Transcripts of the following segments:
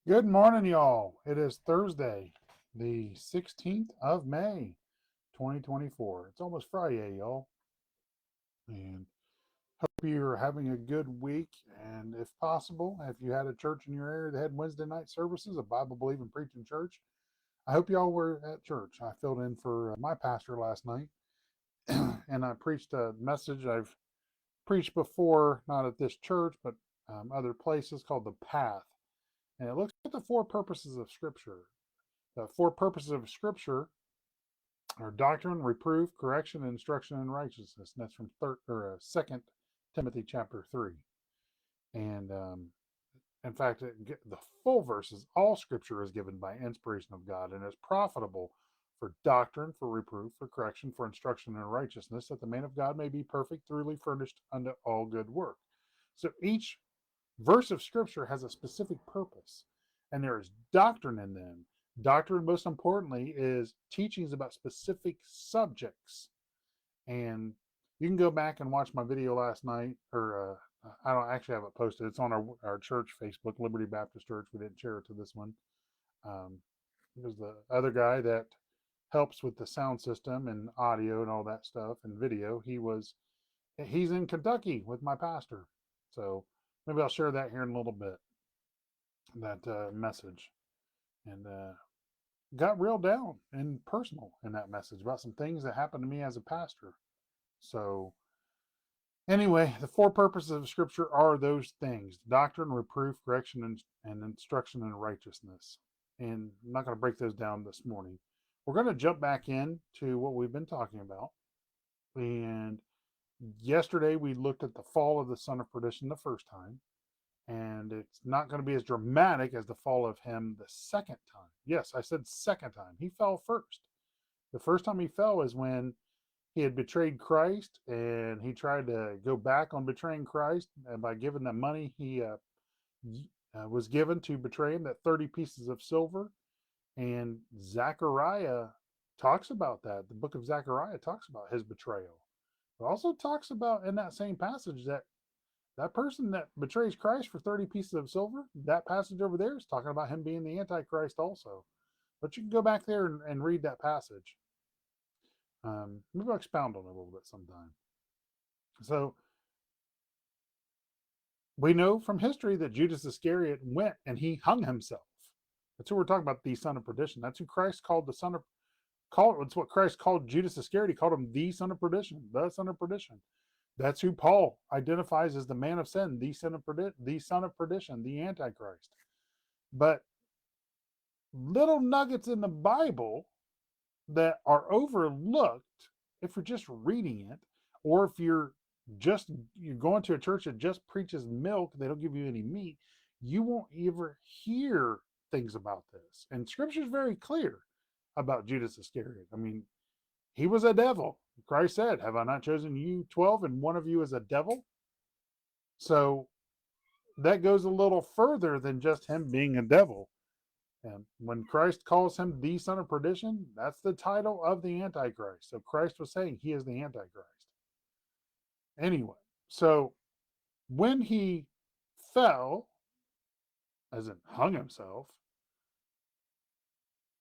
Good morning, y'all. It is Thursday, the 16th of May, 2024. It's almost Friday, y'all. And hope you're having a good week. And if possible, if you had a church in your area that had Wednesday night services, a Bible believing preaching church, I hope y'all were at church. I filled in for my pastor last night and I preached a message I've preached before, not at this church, but other places called The Path. And it looks at the four purposes of Scripture. The four purposes of Scripture are doctrine, reproof, correction, and instruction in righteousness. And that's from Second Timothy chapter 3. And in fact, the full verses, all Scripture is given by inspiration of God and is profitable for doctrine, for reproof, for correction, for instruction in righteousness, that the man of God may be perfect, thoroughly furnished unto all good work. So each verse of Scripture has a specific purpose, and there is doctrine in them. Doctrine, most importantly, is teachings about specific subjects. And you can go back and watch my video last night, or I don't actually have it posted. It's on our church Facebook, Liberty Baptist Church. We didn't share it to this one. Um, there's the other guy that helps with the sound system and audio and all that stuff and video. He's in Kentucky with my pastor. So maybe I'll share that here in a little bit, that message. And got real down and personal in that message about some things that happened to me as a pastor. So, anyway, the four purposes of Scripture are those things: doctrine, reproof, correction, and instruction in righteousness. And I'm not going to break those down this morning. We're going to jump back into what we've been talking about. And yesterday we looked at the fall of the son of perdition the first time, and it's not going to be as dramatic as the fall of him the second time. Yes, I said second time. He fell first. The first time he fell is when he had betrayed Christ, and he tried to go back on betraying Christ, and by giving the money he was given to betray him, that 30 pieces of silver. And Zechariah talks about that. The book of Zechariah talks about his betrayal. It also talks about in that same passage that that person that betrays Christ for 30 pieces of silver, that passage over there is talking about him being the Antichrist also. But you can go back there and read that passage. Maybe I'll expound on it a little bit sometime. So we know from history that Judas Iscariot went and he hung himself. That's who we're talking about, the son of perdition. That's who Christ called the son of called. It's what Christ called Judas Iscariot. He called him the son of perdition, the son of perdition. That's who Paul identifies as the man of sin, the son of perdition, the Antichrist. But little nuggets in the Bible that are overlooked if you're just reading it, or if you're going to a church that just preaches milk, they don't give you any meat, you won't ever hear things about this. And Scripture is very clear about Judas Iscariot. I mean, he was a devil. Christ said, "Have I not chosen you 12, and one of you is a devil?" So that goes a little further than just him being a devil. And when Christ calls him the son of perdition, that's the title of the Antichrist. So Christ was saying he is the Antichrist. Anyway, so when he fell, as in hung himself,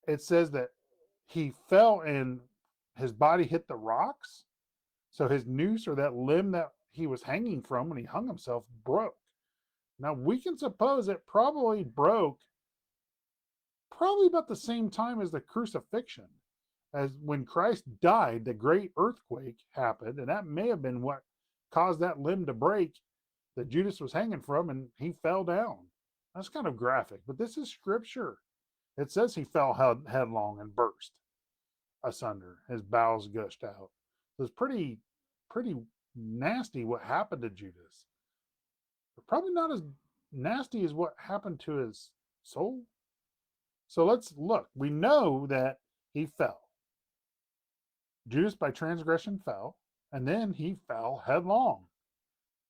it says that he fell and his body hit the rocks. So his noose, or that limb that he was hanging from when he hung himself, broke. Now we can suppose it probably broke probably about the same time as the crucifixion. As when Christ died, the great earthquake happened, and that may have been what caused that limb to break that Judas was hanging from, and he fell down. That's kind of graphic, but this is scripture. It says he fell headlong and burst asunder. His bowels gushed out. So it's pretty nasty what happened to Judas. But probably not as nasty as what happened to his soul. So let's look. We know that he fell. Judas by transgression fell, and then he fell headlong.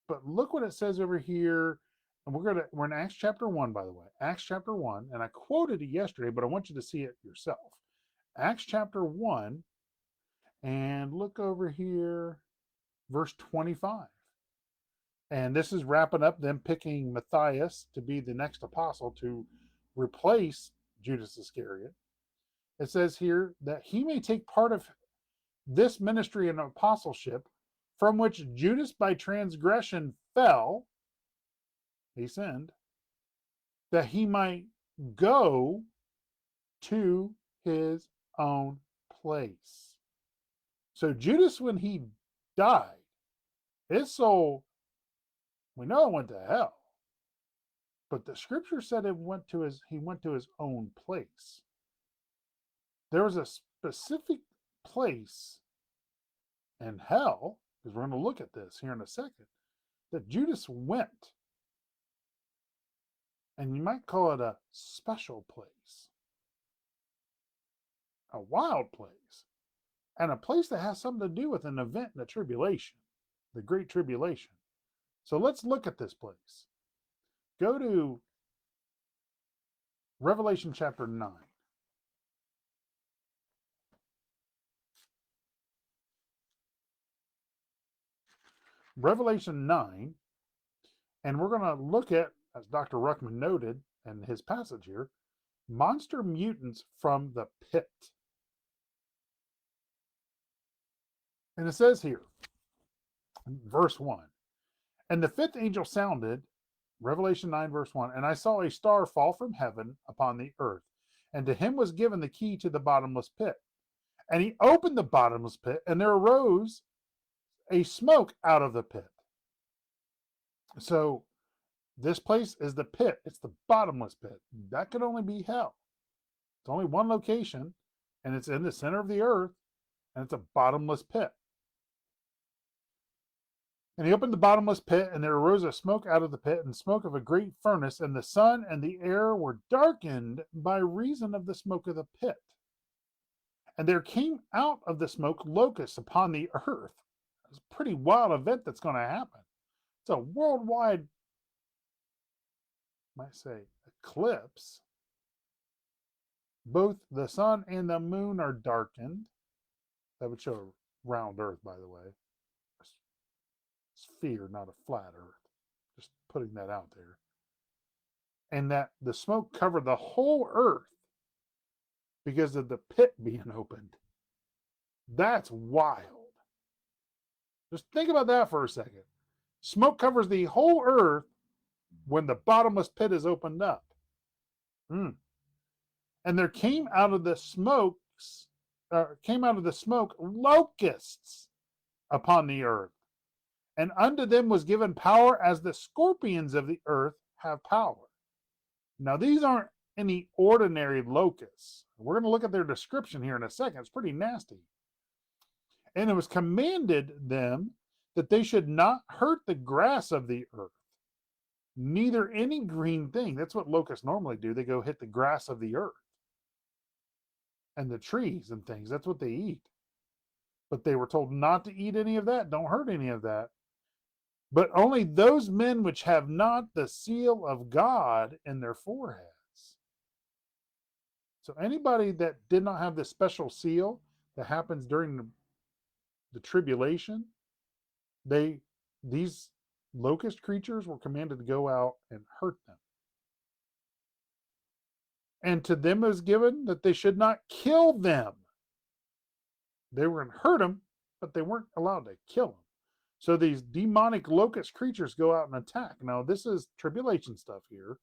But look what it says over here. And we're in Acts chapter 1, by the way. Acts chapter 1, and I quoted it yesterday, but I want you to see it yourself. Acts chapter 1, and look over here, verse 25. And this is wrapping up them picking Matthias to be the next apostle to replace Judas Iscariot. It says here that he may take part of this ministry and apostleship from which Judas by transgression fell, he sinned, that he might go to his own place. So Judas, when he died, his soul, we know it went to hell, but the scripture said he went to his own place. There was a specific place in hell, because we're going to look at this here in a second, that Judas went. And you might call it a special place, a wild place, and a place that has something to do with an event in the tribulation, the Great Tribulation. So let's look at this place. Go to Revelation chapter 9. Revelation 9, and we're going to look at, as Dr. Ruckman noted in his passage here, monster mutants from the pit. And it says here, verse 1, and the fifth angel sounded, Revelation 9, verse 1, and I saw a star fall from heaven upon the earth, and to him was given the key to the bottomless pit. And he opened the bottomless pit, and there arose a smoke out of the pit. So this place is the pit. It's the bottomless pit. That could only be hell. It's only one location, and it's in the center of the earth, and it's a bottomless pit. And he opened the bottomless pit, and there arose a smoke out of the pit, and smoke of a great furnace, and the sun and the air were darkened by reason of the smoke of the pit. And there came out of the smoke locusts upon the earth. It's a pretty wild event that's going to happen. It's a worldwide, I might say, eclipse. Both the sun and the moon are darkened. That would show a round earth, by the way. Sphere, not a flat earth. Just putting that out there. And that the smoke covered the whole earth because of the pit being opened. That's wild. Just think about that for a second. Smoke covers the whole earth when the bottomless pit is opened up. And there came out of the smoke locusts upon the earth. And unto them was given power as the scorpions of the earth have power. Now, these aren't any ordinary locusts. We're going to look at their description here in a second. It's pretty nasty. And it was commanded them that they should not hurt the grass of the earth, neither any green thing. That's what locusts normally do. They go hit the grass of the earth and the trees and things. That's what they eat. But they were told not to eat any of that. Don't hurt any of that. But only those men which have not the seal of God in their foreheads. So anybody that did not have this special seal that happens during the tribulation, these locust creatures were commanded to go out and hurt them. And to them was given that they should not kill them. They were going to hurt them, but they weren't allowed to kill them. So these demonic locust creatures go out and attack. Now, this is tribulation stuff here.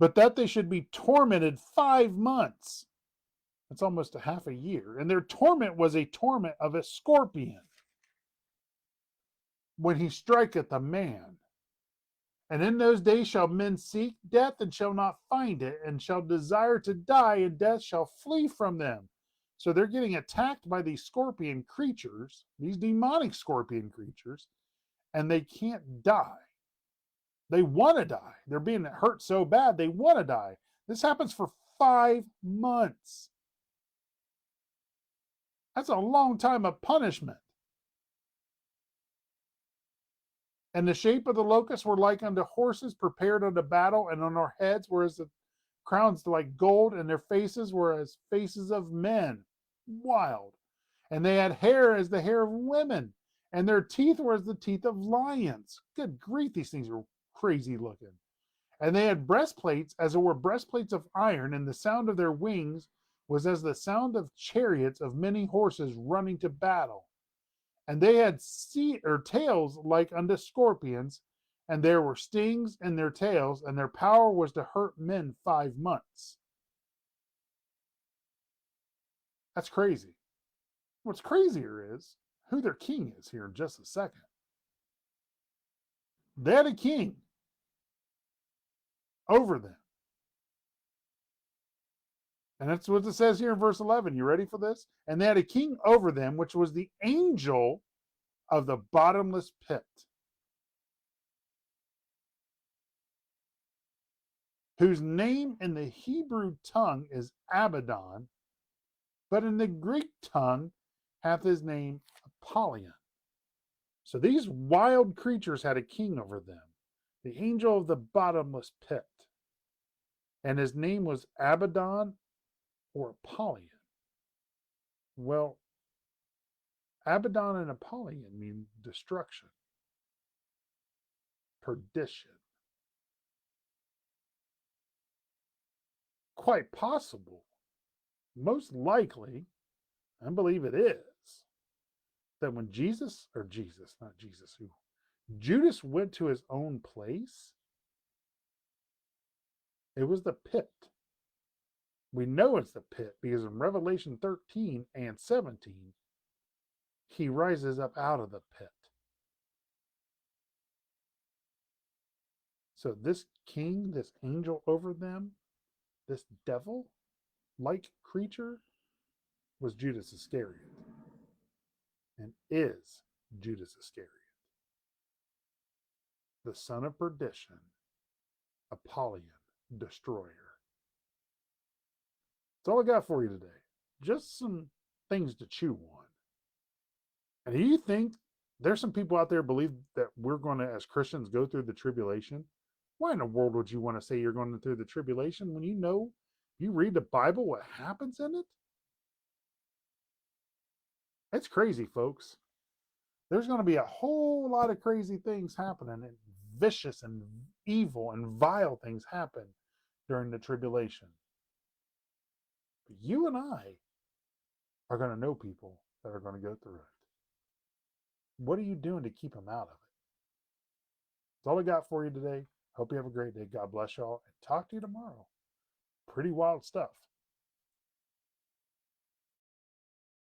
But that they should be tormented 5 months. That's almost a half a year. And their torment was a torment of a scorpion when he striketh a man. And in those days shall men seek death and shall not find it, and shall desire to die, and death shall flee from them. So they're getting attacked by these scorpion creatures, these demonic scorpion creatures, and they can't die. They want to die. They're being hurt so bad, they want to die. This happens for 5 months. That's a long time of punishment. And the shape of the locusts were like unto horses prepared unto battle, and on their heads were as the crowns like gold, and their faces were as faces of men. Wild. And they had hair as the hair of women, and their teeth were as the teeth of lions. Good grief, these things were crazy looking. And they had breastplates, as it were breastplates of iron, and the sound of their wings was as the sound of chariots of many horses running to battle. And they had tails like unto scorpions, and there were stings in their tails, and their power was to hurt men 5 months. That's crazy. What's crazier is who their king is here in just a second. They had a king over them. And that's what it says here in verse 11. You ready for this? And they had a king over them, which was the angel of the bottomless pit, whose name in the Hebrew tongue is Abaddon, but in the Greek tongue hath his name Apollyon. So these wild creatures had a king over them, the angel of the bottomless pit. And his name was Abaddon or Apollyon. Well, Abaddon and Apollyon mean destruction, perdition. Quite possible, most likely, I believe it is, that when Judas went to his own place, it was the pit. We know it's the pit because in Revelation 13 and 17, he rises up out of the pit. So this king, this angel over them, this devil-like creature was Judas Iscariot and is Judas Iscariot, the son of perdition, Apollyon, destroyer. That's all I got for you today. Just some things to chew on. And do you think there's some people out there believe that we're going to, as Christians, go through the tribulation? Why in the world would you want to say you're going through the tribulation when you know, you read the Bible, what happens in it? It's crazy, folks. There's going to be a whole lot of crazy things happening, and vicious and evil and vile things happen during the tribulation. But you and I are going to know people that are going to go through it. What are you doing to keep them out of it? That's all I got for you today. Hope you have a great day. God bless y'all, and talk to you tomorrow. Pretty wild stuff.